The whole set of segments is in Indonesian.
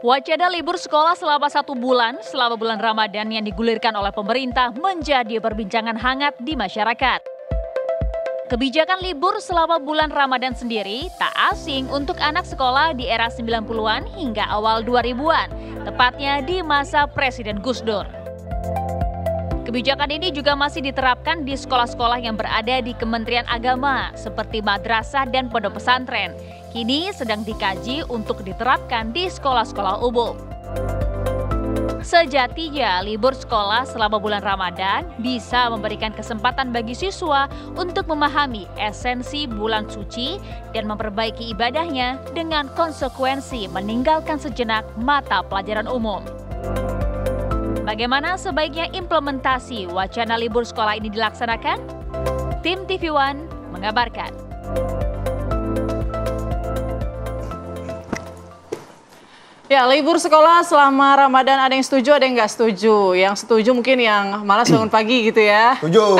Wacana libur sekolah selama 1 bulan selama bulan Ramadan yang digulirkan oleh pemerintah menjadi perbincangan hangat di masyarakat. Kebijakan libur selama bulan Ramadan sendiri tak asing untuk anak sekolah di era 90-an hingga awal 2000-an, tepatnya di masa Presiden Gus Dur. Kebijakan ini juga masih diterapkan di sekolah-sekolah yang berada di Kementerian Agama seperti madrasah dan pondok pesantren. Kini sedang dikaji untuk diterapkan di sekolah-sekolah umum. Sejatinya, libur sekolah selama bulan Ramadan bisa memberikan kesempatan bagi siswa untuk memahami esensi bulan suci dan memperbaiki ibadahnya dengan konsekuensi meninggalkan sejenak mata pelajaran umum. Bagaimana sebaiknya implementasi wacana libur sekolah ini dilaksanakan? Tim TV One mengabarkan. Ya, libur sekolah selama Ramadan ada yang setuju, ada yang nggak setuju. Yang setuju mungkin yang malas bangun pagi gitu ya. Setuju.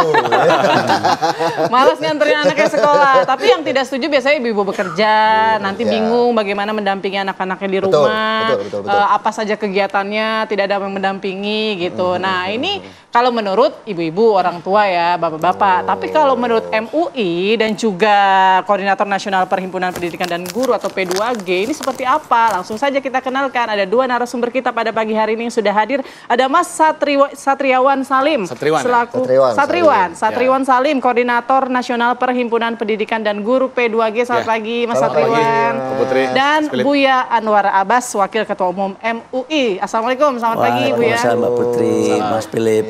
Malas nganterin anaknya sekolah. Tapi yang tidak setuju biasanya ibu-ibu bekerja, nanti bingung bagaimana mendampingi anak-anaknya di rumah. Betul. Apa saja kegiatannya, tidak ada yang mendampingi gitu. Nah, ini kalau menurut ibu-ibu, orang tua ya, bapak-bapak. Tapi kalau menurut MUI dan juga Koordinator Nasional Perhimpunan Pendidikan dan Guru atau P2G, ini seperti apa? Langsung saja kita kenalkan. Ada dua narasumber kita pada pagi hari ini yang sudah hadir. Ada Mas Satriwan Salim. Satriwan Salim, Koordinator Nasional Perhimpunan Pendidikan dan Guru P2G. Selamat pagi, Mas Satriwan. Dan Buya Anwar Abbas, Wakil Ketua Umum MUI. Assalamualaikum, selamat pagi Buya. Waalaikumsalam Mbak Putri, Mas Philip.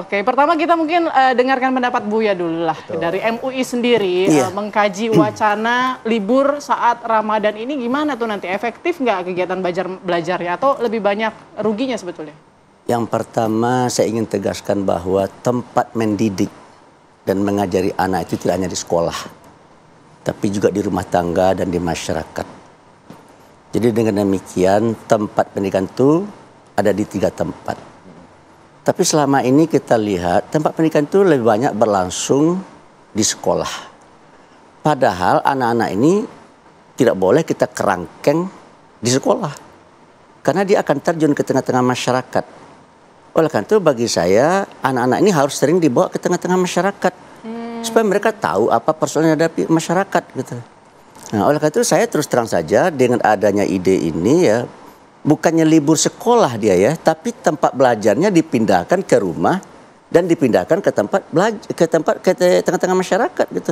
Oke, pertama kita mungkin dengarkan pendapat Buya dulu lah. Dari MUI sendiri mengkaji wacana libur saat Ramadan ini gimana tuh nanti? Efektif nggak kegiatan belajarnya atau lebih banyak ruginya sebetulnya? Yang pertama saya ingin tegaskan bahwa tempat mendidik dan mengajari anak itu tidak hanya di sekolah, tapi juga di rumah tangga dan di masyarakat. Jadi dengan demikian tempat pendidikan itu ada di 3 tempat. Tapi selama ini kita lihat tempat pendidikan itu lebih banyak berlangsung di sekolah. Padahal anak-anak ini tidak boleh kita kerangkeng di sekolah. Karena dia akan terjun ke tengah-tengah masyarakat. Oleh karena itu bagi saya anak-anak ini harus sering dibawa ke tengah-tengah masyarakat. Supaya mereka tahu apa persoalan yang dihadapi masyarakat gitu. Nah, oleh karena itu saya terus terang saja dengan adanya ide ini ya, bukannya libur sekolah dia ya, tapi tempat belajarnya dipindahkan ke rumah dan dipindahkan ke tempat tengah-tengah masyarakat gitu.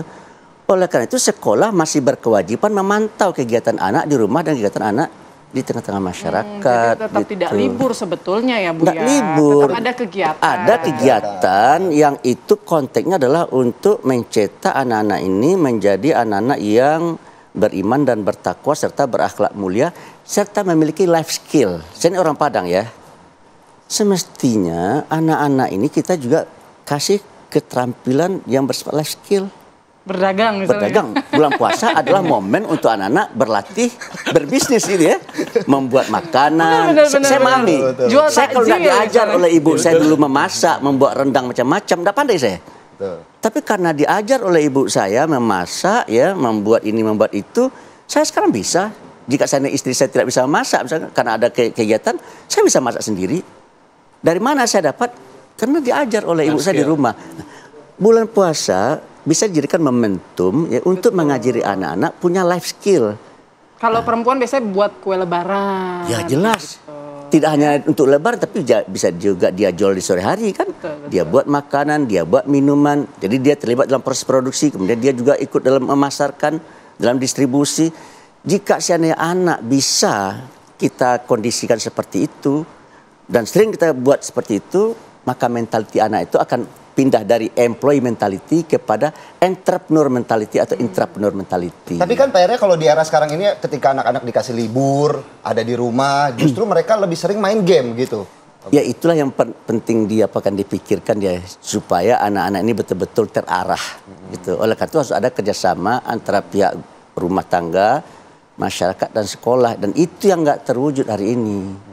Oleh karena itu sekolah masih berkewajiban memantau kegiatan anak di rumah dan kegiatan anak di tengah-tengah masyarakat. Jadi tetap tidak libur sebetulnya ya Bu. Nggak libur. Tetap ada kegiatan. Ada kegiatan yang itu konteksnya adalah untuk mencetak anak-anak ini menjadi anak-anak yang beriman dan bertakwa serta berakhlak mulia serta memiliki life skill. Saya ini orang Padang ya. Semestinya anak-anak ini kita juga kasih keterampilan yang bersifat life skill. Berdagang misalnya. Berdagang. Bulan puasa adalah momen untuk anak-anak berlatih berbisnis ini ya. Membuat makanan. Saya mami. Saya kalau nggak diajar oleh ibu saya dulu memasak, membuat rendang macam-macam, nggak pandai saya. Tapi karena diajar oleh ibu saya memasak ya, membuat ini, membuat itu, saya sekarang bisa. Jika saya istri saya tidak bisa memasak, misalnya karena ada kegiatan, saya bisa masak sendiri. Dari mana saya dapat? Karena diajar oleh ibu saya di rumah. Bulan puasa bisa dijadikan momentum ya untuk mengajari anak-anak punya life skill. Kalau perempuan biasanya buat kue lebaran. Ya jelas. Tidak hanya untuk lebaran tapi bisa juga dia jual di sore hari kan. Betul. Dia buat makanan, dia buat minuman. Jadi dia terlibat dalam proses produksi, kemudian dia juga ikut dalam memasarkan, dalam distribusi. Jika seandainya anak bisa kita kondisikan seperti itu dan sering kita buat seperti itu, maka mentaliti anak itu akan pindah dari employee mentality kepada entrepreneur mentality atau intrapreneur mentality. Tapi kan PR-nya kalau di era sekarang ini ketika anak-anak dikasih libur, ada di rumah, justru mereka lebih sering main game gitu. Ya itulah yang penting dia akan dipikirkan ya supaya anak-anak ini betul-betul terarah gitu. Oleh karena itu harus ada kerjasama antara pihak rumah tangga, masyarakat dan sekolah dan itu yang nggak terwujud hari ini.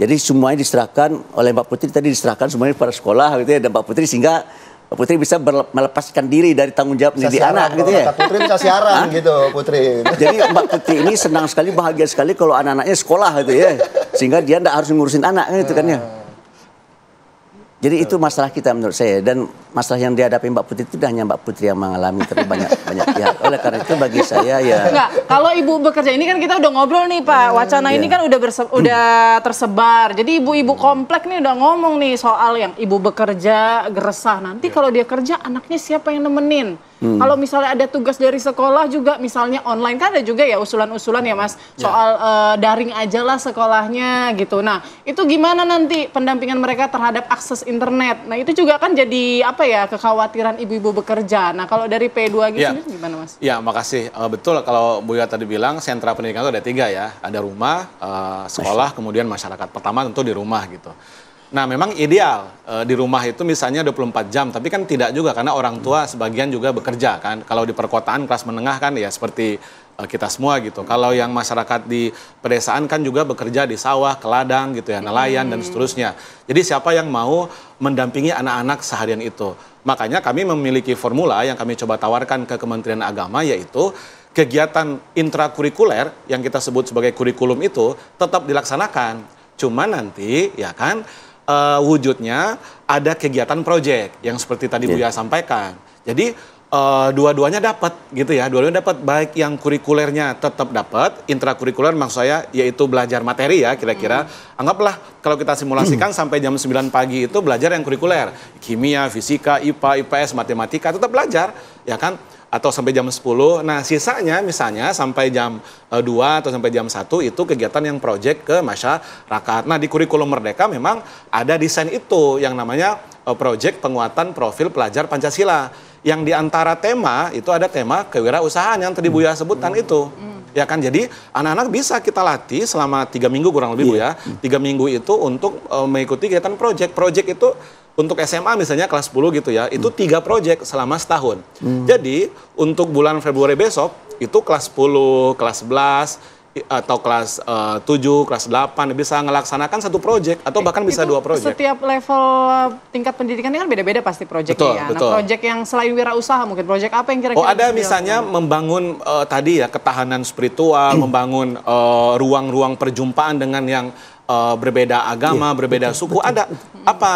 Jadi semuanya diserahkan oleh Mbak Putri tadi diserahkan semuanya pada sekolah gitu ya dan Mbak Putri sehingga Mbak Putri bisa melepaskan diri dari tanggung jawab mendidik anak gitu ya. Putri bisa siaran gitu, Putri. Jadi Mbak Putri ini senang sekali, bahagia sekali kalau anak-anaknya sekolah gitu ya. Sehingga dia tidak harus ngurusin anak gitu kan ya. Jadi itu masalah kita menurut saya, dan masalah yang dihadapi Mbak Putri itu tidak hanya Mbak Putri yang mengalami, tapi banyak pihak. Oleh karena itu bagi saya ya. Enggak, kalau ibu bekerja ini kan kita udah ngobrol nih Pak, wacana ini kan udah tersebar. Jadi ibu-ibu komplek nih udah ngomong nih soal yang ibu bekerja geresah. Nanti kalau dia kerja anaknya siapa yang nemenin? Kalau misalnya ada tugas dari sekolah juga, misalnya online kan ada juga ya usulan-usulan ya Mas, soal daring aja lah sekolahnya gitu. Nah itu gimana nanti pendampingan mereka terhadap akses internet? Nah itu juga kan jadi apa ya, kekhawatiran ibu-ibu bekerja. Nah kalau dari P2G sendiri gimana Mas? Ya makasih, betul kalau Buya tadi bilang sentra pendidikan itu ada 3 ya, ada rumah, sekolah, kemudian masyarakat. Pertama tentu di rumah gitu. Nah memang ideal di rumah itu misalnya 24 jam, tapi kan tidak juga karena orang tua sebagian juga bekerja kan. Kalau di perkotaan kelas menengah kan ya seperti kita semua gitu. Kalau yang masyarakat di pedesaan kan juga bekerja di sawah, ke ladang gitu ya, nelayan dan seterusnya. Jadi siapa yang mau mendampingi anak-anak seharian itu? Makanya kami memiliki formula yang kami coba tawarkan ke Kementerian Agama, yaitu kegiatan intrakurikuler yang kita sebut sebagai kurikulum itu tetap dilaksanakan. Cuma nanti ya kan wujudnya ada kegiatan proyek yang seperti tadi Buya sampaikan. Jadi dua-duanya dapat gitu ya, dua-duanya dapat, baik yang kurikulernya tetap dapat, intrakurikuler maksud saya yaitu belajar materi ya kira-kira. Anggaplah kalau kita simulasikan sampai jam 9 pagi itu belajar yang kurikuler, kimia, fisika, IPA, IPS, matematika tetap belajar ya kan, atau sampai jam 10. Nah sisanya misalnya sampai jam 2 atau sampai jam 1 itu kegiatan yang proyek ke masyarakat. Nah di kurikulum Merdeka memang ada desain itu yang namanya proyek penguatan profil pelajar Pancasila. Yang diantara tema itu ada tema kewirausahaan yang tadi Buya sebutkan itu. Ya kan, jadi anak-anak bisa kita latih selama 3 minggu kurang lebih Bu ya. 3 minggu itu untuk mengikuti kegiatan proyek. Proyek itu untuk SMA misalnya kelas 10 gitu ya, itu 3 proyek selama setahun. Jadi untuk bulan Februari besok itu kelas 10, kelas 11 atau kelas 7, kelas 8 bisa ngelaksanakan 1 proyek atau bahkan bisa 2 proyek. Setiap level tingkat pendidikannya kan beda-beda pasti proyeknya ya. Betul. Nah proyek yang selain wirausaha mungkin proyek apa yang kira-kira? Oh ada misalnya membangun tadi ya ketahanan spiritual, membangun ruang-ruang perjumpaan dengan yang berbeda agama, berbeda suku. Ada apa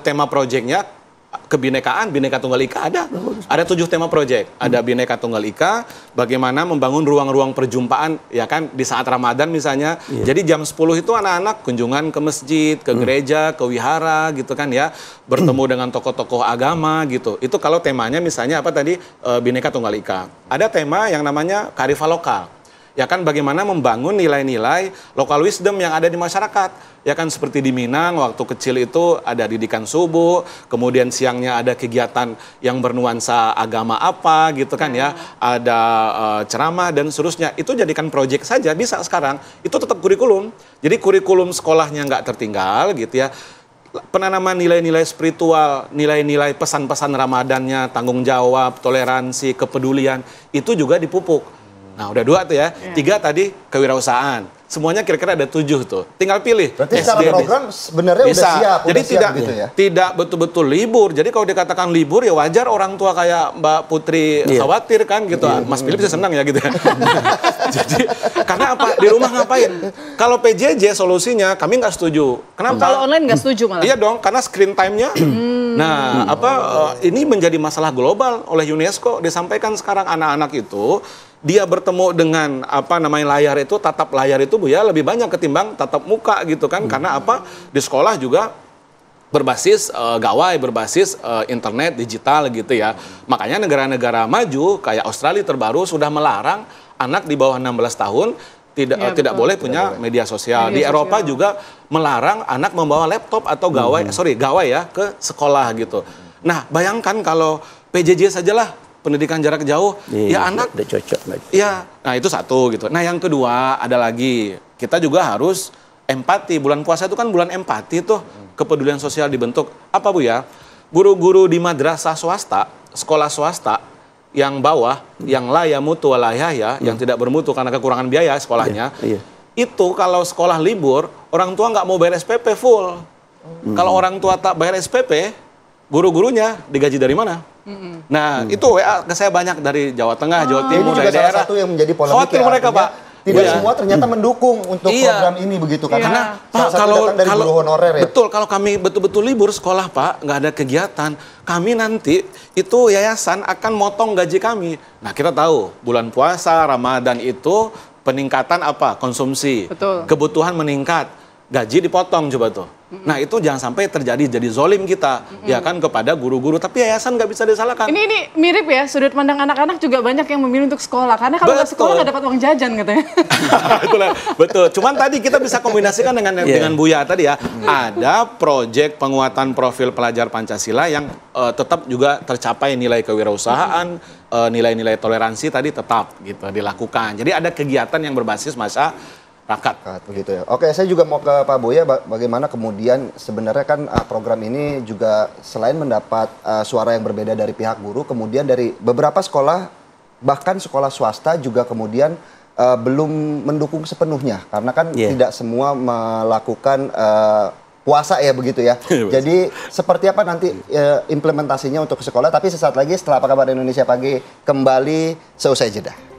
tema proyeknya? Kebinekaan, Bhinneka Tunggal Ika ada. Ada 7 tema proyek. Ada Bhinneka Tunggal Ika, bagaimana membangun ruang-ruang perjumpaan ya kan di saat Ramadan misalnya. Jadi jam 10 itu anak-anak kunjungan ke masjid, ke gereja, ke wihara gitu kan ya, bertemu dengan tokoh-tokoh agama gitu. Itu kalau temanya misalnya apa tadi Bhinneka Tunggal Ika. Ada tema yang namanya kearifan lokal. Ya kan bagaimana membangun nilai-nilai lokal wisdom yang ada di masyarakat. Ya kan seperti di Minang waktu kecil itu ada didikan subuh, kemudian siangnya ada kegiatan yang bernuansa agama apa gitu kan ya. Ada ceramah dan seterusnya. Itu jadikan proyek saja bisa sekarang. Itu tetap kurikulum. Jadi kurikulum sekolahnya nggak tertinggal gitu ya. Penanaman nilai-nilai spiritual, nilai-nilai pesan-pesan Ramadannya, tanggung jawab, toleransi, kepedulian, itu juga dipupuk. Nah udah 2 tuh ya, 3 tadi kewirausahaan. Semuanya kira-kira ada 7 tuh. Tinggal pilih. Berarti secara program sebenarnya udah siap. Jadi udah siap gitu ya? Tidak betul-betul libur. Jadi kalau dikatakan libur ya wajar orang tua kayak Mbak Putri khawatir kan gitu. Mas Philip sih senang ya gitu ya. Jadi karena apa? Di rumah ngapain? Kalau PJJ solusinya kami nggak setuju. Kenapa? Kalau online nggak setuju malah? Iya dong, karena screen time-nya. Nah, ini menjadi masalah global oleh UNESCO. Disampaikan sekarang anak-anak itu dia bertemu dengan layar itu, tatap layar itu Bu ya lebih banyak ketimbang tatap muka gitu kan. Karena apa? Di sekolah juga berbasis gawai, berbasis internet digital gitu ya. Makanya negara-negara maju kayak Australia terbaru sudah melarang anak di bawah 16 tahun tidak boleh punya media sosial. Di Eropa juga melarang anak membawa laptop atau gawai ya ke sekolah gitu. Nah, bayangkan kalau PJJ sajalah pendidikan jarak jauh, ya anak udah cocok. Ya, nah itu 1 gitu. Nah, yang kedua ada lagi, kita juga harus empati. Bulan puasa itu kan bulan empati tuh, kepedulian sosial dibentuk. Apa Bu ya? Guru-guru di madrasah swasta, sekolah swasta yang bawah, yang la yamutu wa la yahya, yang tidak bermutu karena kekurangan biaya sekolahnya. Itu kalau sekolah libur, orang tua nggak mau bayar SPP full. Kalau orang tua tak bayar SPP, guru-gurunya digaji dari mana? Nah, itu WA ke saya banyak dari Jawa Tengah, Jawa Ini Timur, juga dari salah daerah. satu yang menjadi polemik Khawatir ya, mereka, artinya Pak. Tidak Iya. semua ternyata mendukung untuk program ini begitu kan? Karena Salah Pak, satu kalau datang dari guru honorer ya. betul, kalau kami betul-betul libur sekolah Pak, nggak ada kegiatan, kami nanti itu yayasan akan motong gaji kami. Nah, kita tahu bulan puasa Ramadan itu peningkatan apa? Konsumsi. Betul. Kebutuhan meningkat, gaji dipotong coba tuh. Nah, itu jangan sampai terjadi jadi zolim kita ya kan kepada guru-guru, tapi yayasan nggak bisa disalahkan. Ini mirip ya, sudut pandang anak-anak juga banyak yang memilih untuk sekolah. Karena kalau nggak sekolah nggak dapat uang jajan katanya. Itulah, betul. Cuman tadi kita bisa kombinasikan dengan Buya tadi ya. Ada proyek penguatan profil pelajar Pancasila yang tetap juga tercapai nilai kewirausahaan, nilai-nilai toleransi tadi tetap gitu dilakukan. Jadi ada kegiatan yang berbasis masyarakat. Begitu ya. Oke, saya juga mau ke Pak Buya, bagaimana kemudian sebenarnya kan program ini juga selain mendapat suara yang berbeda dari pihak guru, kemudian dari beberapa sekolah, bahkan sekolah swasta juga kemudian belum mendukung sepenuhnya, karena kan tidak semua melakukan puasa ya begitu ya. Jadi seperti apa nanti implementasinya untuk sekolah, tapi sesaat lagi setelah Apa Kabar Indonesia Pagi kembali seusai jeda.